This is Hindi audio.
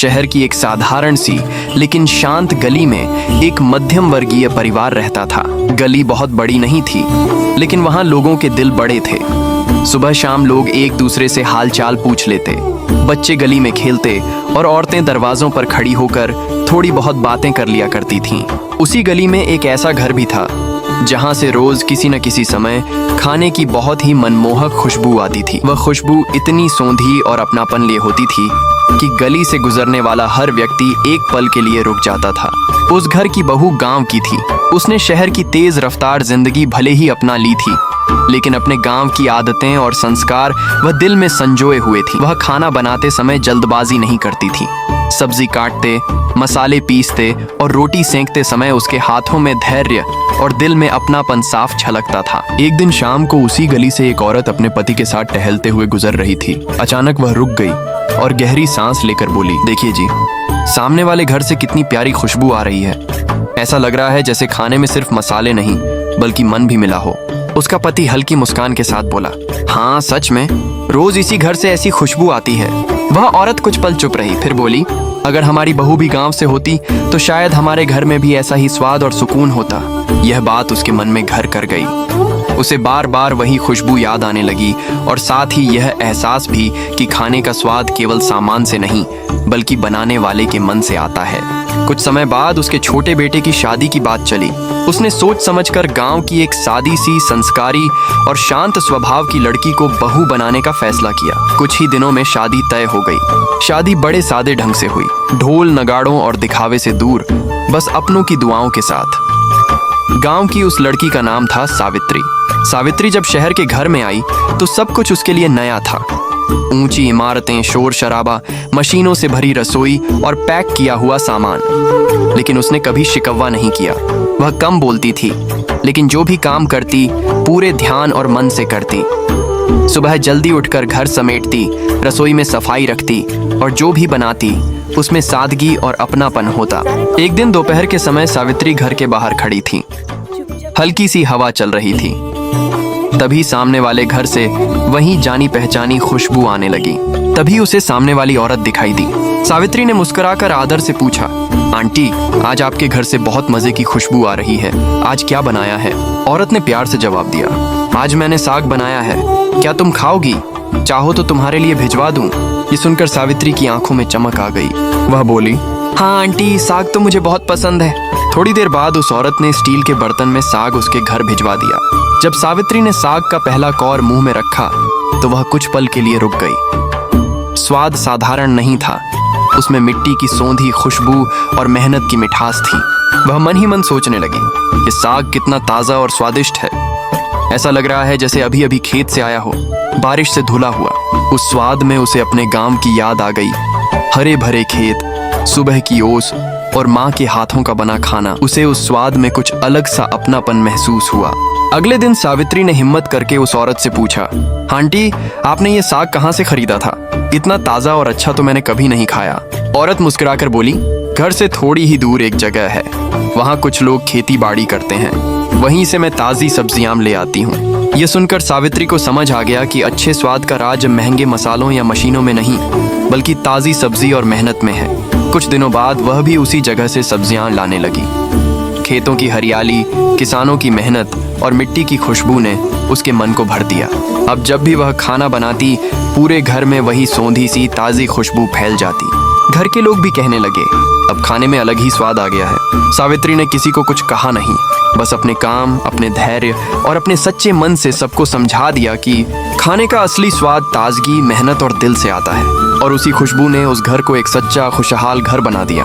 शहर की एक साधारण सी लेकिन शांत गली में एक मध्यम वर्गीय परिवार रहता था। गली बहुत बड़ी नहीं थी, लेकिन वहाँ लोगों के दिल बड़े थे। सुबह शाम लोग एक दूसरे से हालचाल पूछ लेते, बच्चे गली में खेलते और औरतें दरवाजों पर खड़ी होकर थोड़ी बहुत बातें कर लिया करती थीं। उसी गली में एक ऐसा घर भी था जहाँ से रोज किसी न किसी समय खाने की बहुत ही मनमोहक खुशबू आती थी। वह खुशबू इतनी सौंधी और अपनापन लिए होती थी कि गली से गुजरने वाला हर व्यक्ति एक पल के लिए रुक जाता था। उस घर की बहू गांव की थी। उसने शहर की तेज रफ्तार जिंदगी भले ही अपना ली थी, लेकिन अपने गांव की आदतें और संस्कार वह दिल में संजोए हुए थी। वह खाना बनाते समय जल्दबाजी नहीं करती थी। सब्जी काटते, मसाले पीसते और रोटी सेंकते समय उसके हाथों में धैर्य और दिल में अपनापन साफ झलकता था। एक दिन शाम को उसी गली से एक औरत अपने पति के साथ टहलते हुए गुजर रही थी। अचानक वह रुक गई और गहरी सांस लेकर बोली, देखिए जी, सामने वाले घर से कितनी प्यारी खुशबू आ रही है। ऐसा लग रहा है जैसे खाने में सिर्फ मसाले नहीं बल्कि मन भी मिला हो। उसका पति हल्की मुस्कान के साथ बोला, हाँ सच में, रोज इसी घर से ऐसी खुशबू आती है। वह औरत कुछ पल चुप रही, फिर बोली, अगर हमारी बहू भी गांव से होती तो शायद हमारे घर में भी ऐसा ही स्वाद और सुकून होता। यह बात उसके मन में घर कर गई। उसे बार बार वही खुशबू याद आने लगी और साथ ही यह एहसास भी कि खाने का स्वाद केवल सामान से नहीं बल्कि बनाने वाले के मन से आता है। कुछ समय बाद उसके छोटे बेटे की शादी की बात चली। उसने सोच समझकर गांव की एक सादी सी, संस्कारी और शांत स्वभाव की लड़की को बहू बनाने का फैसला किया। कुछ ही दिनों में शादी तय हो गई। शादी बड़े सादे ढंग से हुई, ढोल नगाड़ों और दिखावे से दूर, बस अपनों की दुआओं के साथ। गांव की उस लड़की का नाम था सावित्री। सावित्री जब शहर के घर में आई तो सब कुछ उसके लिए नया था। ऊंची इमारतें, शोर शराबा, मशीनों से भरी रसोई और पैक किया हुआ सामान। लेकिन उसने कभी शिकवा नहीं किया। वह कम बोलती थी, लेकिन जो भी काम करती पूरे ध्यान और मन से करती। सुबह जल्दी उठकर घर समेटती, रसोई में सफाई रखती और जो भी बनाती उसमें सादगी और अपनापन होता। एक दिन दोपहर के समय सावित्री घर के बाहर खड़ी थी। हल्की सी हवा चल रही थी। तभी सामने वाले घर से वही जानी पहचानी खुशबू आने लगी। तभी उसे सामने वाली औरत दिखाई दी। सावित्री ने मुस्कुराकर आदर से पूछा, आंटी, आज आपके घर से बहुत मजे की खुशबू आ रही है। आज क्या बनाया है? औरत ने प्यार से जवाब दिया, आज मैंने साग बनाया है। क्या तुम खाओगी? चाहो तो तुम्हारे लिए भिजवा दूं। ये सुनकर सावित्री की आंखों में चमक आ गई। वह बोली, हाँ आंटी, साग तो मुझे बहुत पसंद है। थोड़ी देर बाद उस औरत ने स्टील के बर्तन में साग उसके घर भिजवा दिया। जब सावित्री ने साग का पहला कौर मुंह में रखा तो वह कुछ पल के लिए रुक गई। स्वाद साधारण नहीं था, उसमें मिट्टी की सौंधी खुशबू और मेहनत की मिठास थी। वह मन ही मन सोचने लगी, ये साग कितना ताज़ा और स्वादिष्ट है। ऐसा लग रहा है जैसे अभी अभी खेत से आया हो, बारिश से धुला हुआ। उस स्वाद में उसे अपने गांव की याद आ गई। हरे भरे खेत, सुबह की ओस और माँ के हाथों का बना खाना। उसे उस स्वाद में कुछ अलग सा अपनापन महसूस हुआ। अगले दिन सावित्री ने हिम्मत करके उस औरत से पूछा, आंटी, आपने ये साग कहाँ से खरीदा था? इतना ताज़ा और अच्छा तो मैंने कभी नहीं खाया। औरत मुस्कुराकर बोली, घर से थोड़ी ही दूर एक जगह है, वहाँ कुछ लोग खेती बाड़ी करते हैं, वहीं से मैं ताज़ी सब्जियां ले आती हूँ। यह सुनकर सावित्री को समझ आ गया कि अच्छे स्वाद का राज महंगे मसालों या मशीनों में नहीं बल्कि ताज़ी सब्जी और मेहनत में है। कुछ दिनों बाद वह भी उसी जगह से सब्जियां लाने लगी। खेतों की हरियाली, किसानों की मेहनत और मिट्टी की खुशबू ने उसके मन को भर दिया। अब जब भी वह खाना बनाती पूरे घर में वही सौंधी सी ताज़ी खुशबू फैल जाती। घर के लोग भी कहने लगे, अब खाने में अलग ही स्वाद आ गया है। सावित्री ने किसी को कुछ कहा नहीं, बस अपने काम, अपने धैर्य और अपने सच्चे मन से सबको समझा दिया कि खाने का असली स्वाद ताजगी, मेहनत और दिल से आता है। और उसी खुशबू ने उस घर को एक सच्चा खुशहाल घर बना दिया।